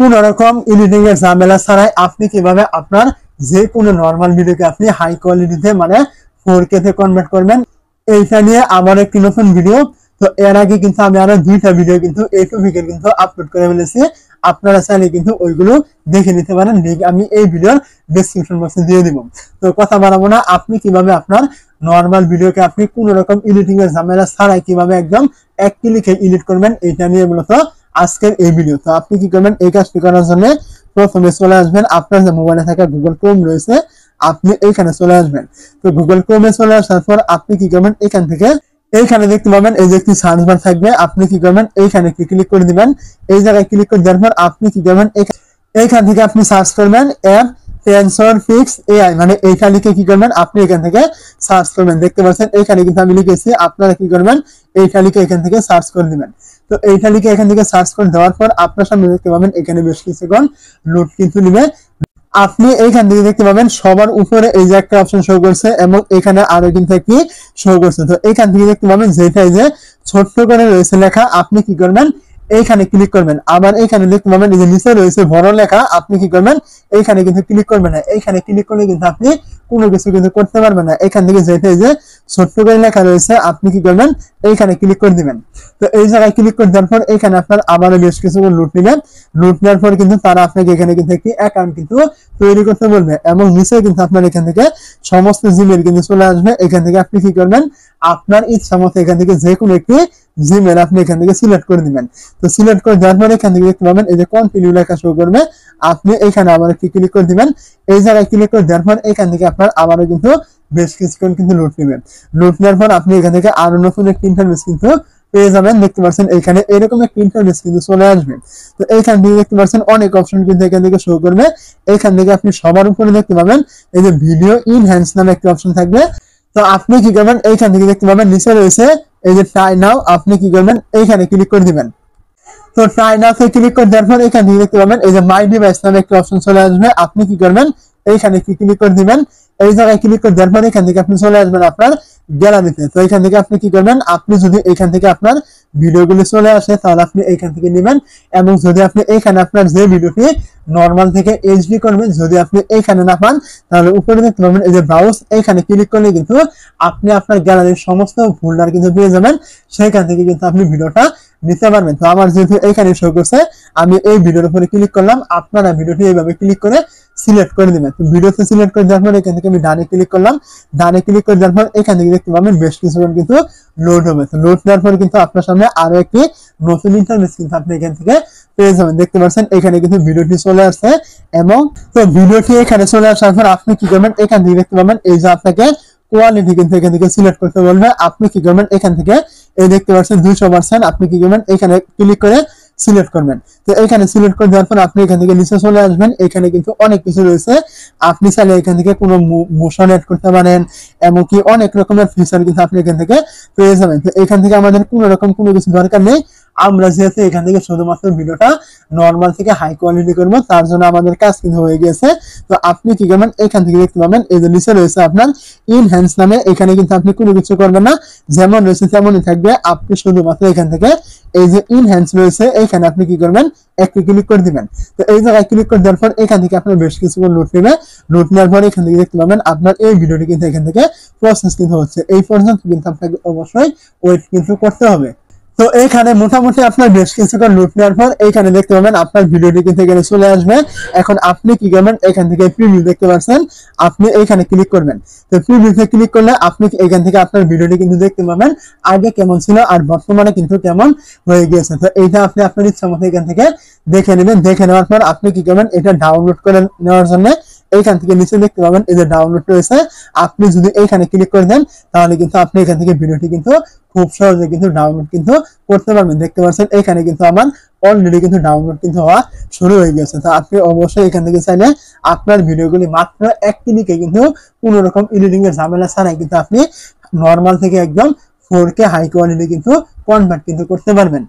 কোন রকম এডিটিং এর ঝামেলা ছাড়াই আপনি কিভাবে আপনার যে কোনো নরমাল ভিডিওকে আপনি হাই কোয়ালিটিতে মানে 4K তে কনভার্ট করবেন, এইটা নিয়ে আমার একটি নতুন ভিডিও। তো এর আগে কিন্তু আমি আরো 2টা ভিডিও কিন্তু এই টপিকের কিন্তু আপলোড করে ফেলেছি, আপনারা চাইলে কিন্তু ওইগুলো দেখে নিতে পারেন। লিংক আমি এই ভিডিওর ডেসক্রিপশন বক্সে দিয়ে দিব। তো কথা বাড়াবো না, আপনি কিভাবে আপনার নরমাল ভিডিওকে আপনি কোন রকম এডিটিং এর ঝামেলা ছাড়াই কিভাবে একদম এক ক্লিকে এডিট করবেন, এইটা নিয়ে মূলত আজকের এই ভিডিও। তো আপনি কি করবেন, এই কাজটি করার জন্য প্রথমে চলে আসবেন আপনার যে মোবাইলে থাকা গুগল ক্রোম রয়েছে, আপনি এইখানে চলে আসবেন। তো গুগল ক্রোমে চলে আসার পর আপনি কি করবেন, এখান থেকে এইখানে দেখতে পাবেন এই যে একটি সার্চ বার থাকবে, আপনি কি করবেন এইখানে ক্লিক করে দিবেন। এই জায়গায় ক্লিক করে দেওয়ার পর আপনি কি করবেন, এইখান থেকে আপনি সার্চ করবেন অ্যাপ টেনসর ফিক্স এআই, মানে এইখানে লিখে কি করবেন, আপনি এখান থেকে সার্চ করবেন। দেখতে পাচ্ছেন এইখানে কিন্তু আমি লিখেছি, আপনারা কি করবেন এইখানে লিখে এখান থেকে সার্চ করে দিবেন। তো এইটা লিখে এখান থেকে সার্চ করে দেওয়ার পর আপনার সামনে দেখতে পাবেন এখানে বেশ কিছুক্ষণ লোড কিন্তু নিবে। আপনি এইখান থেকে দেখতে পাবেন সবার উপরে এই যে একটা অপশন শো করছে এবং এখানে আরো কিন্তু একটি শো করছে। তো এইখান থেকে দেখতে পাবেন যেটাই যে ছোট্ট করে রয়েছে লেখা, আপনি কি করবেন এইখানে ক্লিক করবেন। আবার এইখানে দেখতে পাবেন এই যে নিচে রয়েছে বড় লেখা, আপনি কি করবেন এইখানে কিন্তু ক্লিক করবেন না। এইখানে ক্লিক করলে কিন্তু আপনি কোনো কিছু কিন্তু করতে পারবেন না। এখান থেকে যেটাই যে ছোট্ট করে লেখা রয়েছে, আপনি কি করবেন এইখানে ক্লিক করে দিবেন। তো এই জায়গায় ক্লিক করে দেওয়ার পর এখানে আপনার আবারও বেশ কিছু লুট নেবেন। লুট নেওয়ার পর কিন্তু তারা আপনাকে এখানে কিন্তু একটি অ্যাকাউন্ট কিন্তু তৈরি করতে বলবে এবং নিচে কিন্তু আপনার এখান থেকে সমস্ত জিমেল কিন্তু চলে আসবে। এখান থেকে আপনি কি করবেন, আপনার ইচ্ছা মতো এখান থেকে যে কোনো একটি জিমেল আপনি এখান থেকে সিলেক্ট করে দিবেন। তো সিলেক্ট করে দেওয়ার পর এখান থেকে দেখতে পাবেন এই যে কন্টিনিউ লেখা শো করবে, আপনি এখানে আবার একটি ক্লিক করে দিবেন। এই জায়গায় ক্লিক করে দেওয়ার পর এখান থেকে আপনার আবারও কিন্তু বেশ কিছুক্ষণ কিন্তু লুট নেবেন। লুট নেওয়ার পর আপনি এখান থেকে আরো নতুন একটি ইন্টারফেস কিন্তু পেয়ে যাবেন। দেখতে পাচ্ছেন এখানে এরকম একটা ইন্টারফেস কিন্তু চলে আসবে। তো এইখান থেকে দেখতে পাচ্ছেন অনেক অপশন কিন্তু এখান থেকে শো করবে। এইখান থেকে আপনি সবার উপরে দেখতে পাবেন এই যে ভিডিও ইনহ্যান্স নামে একটা অপশন থাকবে। তো আপনি কি করবেন, এইখান থেকে দেখতে পাবেন নিচে রয়েছে এই যে ট্রাই নাও, আপনি কি করবেন এইখানে ক্লিক করে দিবেন। তো ট্রাই নাও তে ক্লিক করে দেওয়ার পর এখান থেকে দেখতে পাবেন এই যে মাই ডিভাইস নামে একটা অপশন চলে আসবে, আপনি কি করবেন এইখানে ক্লিক করে দিবেন। এই জায়গায় ক্লিক করে দেওয়ার পর এখান থেকে আপনি চলে আসবেন আপনার গ্যালারিতে। তো এখান থেকে আপনি কি করবেন, আপনি যদি এখান থেকে আপনার ভিডিওগুলো চলে আসে তাহলে আপনি এইখান থেকে নেবেন এবং যদি আপনি এইখানে আপনার যে ভিডিওটি নরমাল থেকে এইচডি করবেন, যদি আপনি এইখানে না পান তাহলে উপরে দেখতে পাবেন এই যে ব্রাউজ, এইখানে ক্লিক করলে কিন্তু আপনি আপনার গ্যালারির সমস্ত ফোল্ডার কিন্তু পেয়ে যাবেন। সেখান থেকে কিন্তু আপনি ভিডিওটা নিতে পারবেন। তো আমার যেহেতু এইখানে শো করছে, আমি এই ভিডিওর উপরে ক্লিক করলাম, আপনারা ভিডিওটি এইভাবে ক্লিক করে সিলেক্ট করে দিবেন। তো ভিডিওতে সিলেক্ট করে দেওয়ার পর এখান থেকে আমি ডানে ক্লিক করলাম, ডানে ক্লিক করে দেওয়ার পর এখান থেকে দেখতে পাবেন বেশ কিছুক্ষণ কিন্তু লোড হবে। তো লোড দেওয়ার পর কিন্তু আপনার সামনে আরো একটি নতুন ইন্টারফেস কিন্তু আপনি এখান থেকে পেয়ে যাবেন। দেখতে পাচ্ছেন এখানে কিন্তু ভিডিওটি চলে আসছে এবং তো ভিডিওটি এখানে চলে আসার পর আপনি কি করবেন, এখান থেকে দেখতে পাবেন এই যে আপনাকে কোয়ালিটি কিন্তু এখান থেকে সিলেক্ট করতে বলবে। আপনি কি করবেন, এখান থেকে এই দেখতে পাচ্ছেন 200%, আপনি কি করবেন এখানে ক্লিক করে সিলেক্ট করবেন। তো এখানে সিলেক্ট করে দেওয়ার পর আপনি এখান থেকে নিচে চলে আসবেন। এখানে কিন্তু অনেক কিছু রয়েছে, আপনি চাইলে এখান থেকে কোনো মোশন এড করতে পারেন, এমনকি অনেক রকমের ফিচার কিন্তু আপনি এখান থেকে পেয়ে যাবেন। তো এখান থেকে আমাদের কোনো রকম কোনো কিছু দরকার নেই, আমরা যেহেতু এখান থেকে শুধুমাত্র ভিডিওটা নরমাল থেকে হাই কোয়ালিটি করবো, তার জন্য আমাদের কাজ কিন্তু হয়ে গেছে। তো আপনি কি করবেন, এখান থেকে দেখতে পাবেন এই যে নিচে রয়েছে আপনার ইনহ্যান্স নামে, এখানে কিন্তু আপনি কোনো কিছু করবেন না, যেমন রয়েছে তেমনই থাকবে। আপনি শুধুমাত্র এখান থেকে এই যে ইনহ্যান্স রয়েছে এইখানে আপনি কি করবেন, একটি ক্লিক করে দিবেন। তো এই জায়গায় ক্লিক করে দেওয়ার পর এখান থেকে আপনার বেশ কিছুক্ষণ লুট নেবে। লুট নেওয়ার পর এখান থেকে দেখতে পাবেন আপনার এই ভিডিওটি কিন্তু এখান থেকে প্রসেস কিন্তু হচ্ছে। এই পর্যন্ত কিন্তু আপনাকে অবশ্যই ওয়েট কিন্তু করতে হবে। তো এইখানে মোটামুটি আপনার বেশ কিছুক্ষণ লুট নেওয়ার পর এইখানে দেখতে পাবেন আপনার ভিডিওটি কিন্তু এখানে চলে আসবে। এখন আপনি কি করবেন, এখান থেকে প্রিভিউ দেখতে পাচ্ছেন, আপনি এইখানে ক্লিক করবেন। তো প্রিভিউতে ক্লিক করলে আপনি এখান থেকে আপনার ভিডিওটি কিন্তু দেখতে পাবেন আগে কেমন ছিল আর বর্তমানে কিন্তু কেমন হয়ে গিয়েছে। তো এইটা আপনি আপনার ইচ্ছা মতো এখান থেকে দেখে নেবেন। দেখে নেওয়ার পর আপনি কি করবেন, এটা ডাউনলোড করে নেওয়ার জন্য এইখান থেকে নিচে দেখতে পাবেন এই যে ডাউনলোড রয়েছে, আপনি যদি এইখানে ক্লিক করে দেন তাহলে কিন্তু আপনি এখান থেকে ভিডিওটি কিন্তু খুব সহজে কিন্তু ডাউনলোড কিন্তু করতে পারবেন। দেখতে পাচ্ছেন এখানে কিন্তু আমার অলরেডি কিন্তু ডাউনলোড কিন্তু হওয়া শুরু হয়ে গেছে। তো আপনি অবশ্যই এখান থেকে চাইলে আপনার ভিডিওগুলি মাত্র এক ক্লিকে কিন্তু কোনো রকম এডিটিং এর ঝামেলা ছাড়াই কিন্তু আপনি নরমাল থেকে একদম 4K হাই কোয়ালিটি কিন্তু কনভার্ট কিন্তু করতে পারবেন।